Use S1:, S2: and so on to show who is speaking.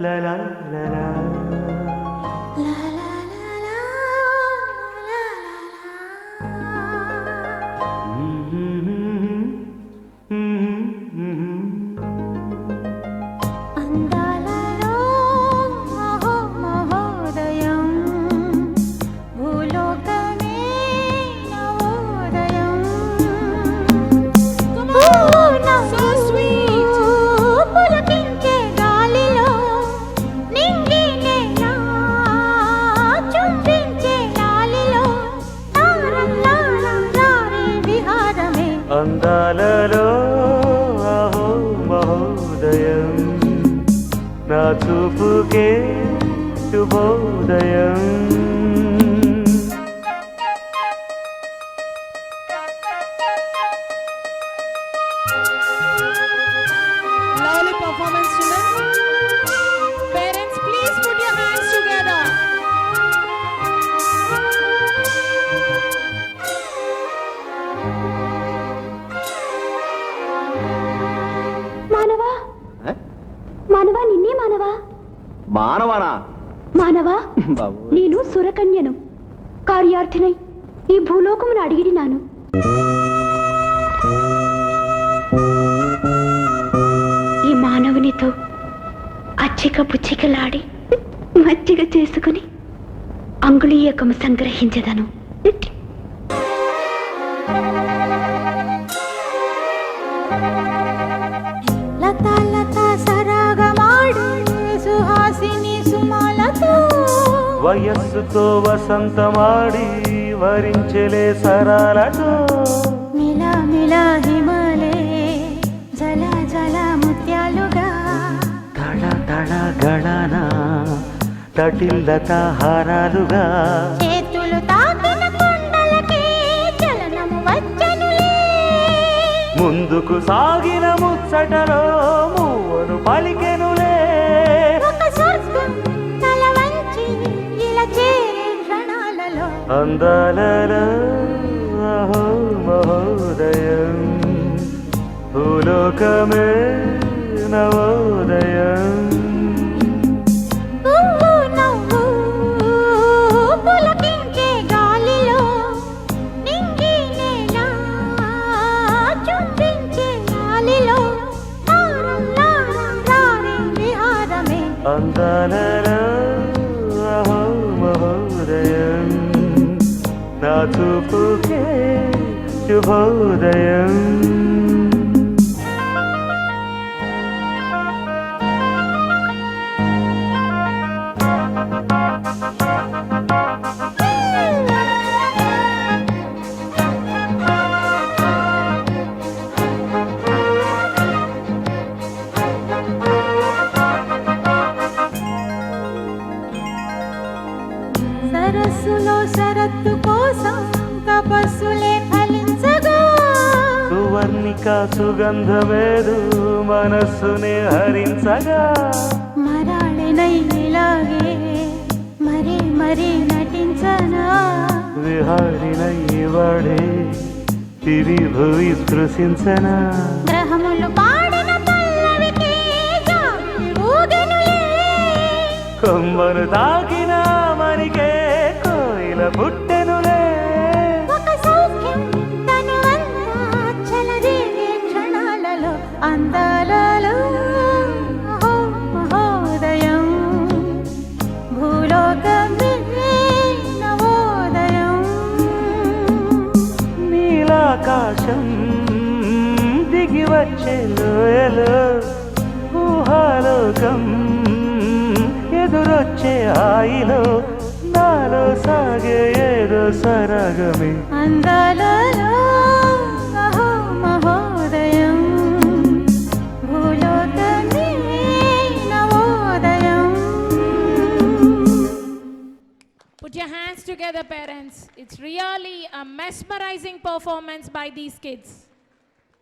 S1: la la la la. అందాలలో అహో మహోదయం నా చూపుకే శుభోదయం.
S2: Lovely performance, children. Parents, please put your hands together.
S3: మానవా మానవా నిన్నే మానవా
S4: మానవానా
S3: మానవా
S4: బాబు
S3: నేను సురకన్యను కార్యార్థినై ఈ భూలోకమును అడిగిడినాను. ఈ మానవునితో అచ్చిక పుచ్చికలాడి మచ్చిక చేసుకుని అంగుళీయకము సంగ్రహించదను. లతా లతా సరాగమాడు సుహాసిని సుమాలతో
S1: వయస్సుతో వసంతమాడి వరించెలే సరాలతో
S3: మిల మిల హిమలే జల జల ముత్యాలుగా
S1: తళ తళ గళన తటిల్లత హారాలుగా
S3: చేతులు తాకిన కొండలకే చలనము వచ్చనులే.
S1: ముందుకు సాగిన ముచ్చటలో మూవను పలికెనులే.
S3: ఒక స్వర్గం తల వంచి ఇలా చేరే క్షణాలలో
S1: అందాలలో అహో మహోదయం భూలోకమే నవోదయం.
S3: పువ్వు నవ్వు పులకించే గాలిలో నింగి నేల చుంబించే గాలిలో రారే విహారమే.
S1: అందాలలో అహో మహోదయం నా చూపుకే శుభోదయం.
S3: సరస్సులో శరత్తు కోసం తపస్సులే ఫలించగా
S1: సువర్ణిక సుగంధమేదు మనస్సునే హరించగా
S3: మరాళినై ఇలాగే మరీ మరీ నటించనా.
S1: విహారినై వాడే తిరి భువి స్పృశించనా.
S3: గ్రహములు పాడిన పల్లవికి జాబిలి ఊగెనులే.
S1: కొమ్మను తాకిన మరికే కోయిల పుట్టెనులే.
S3: ఒక సౌఖ్యం తనువంతా చెలరేగే క్షణాలలో అందాలలో అహో మహోదయం భూలోకమే నవోదయం.
S1: నీలాకాశం దిగి వచ్చే లోయలో ఊహాలోకం ఎదురొచ్చే హాయిలో నాలో సాగే ఏదో సరాగమే.
S3: అందాలలో అహో మహోదయం భూలోకమే నవోదయం.
S2: Put your hands together, parents. It's really a mesmerizing performance by these kids.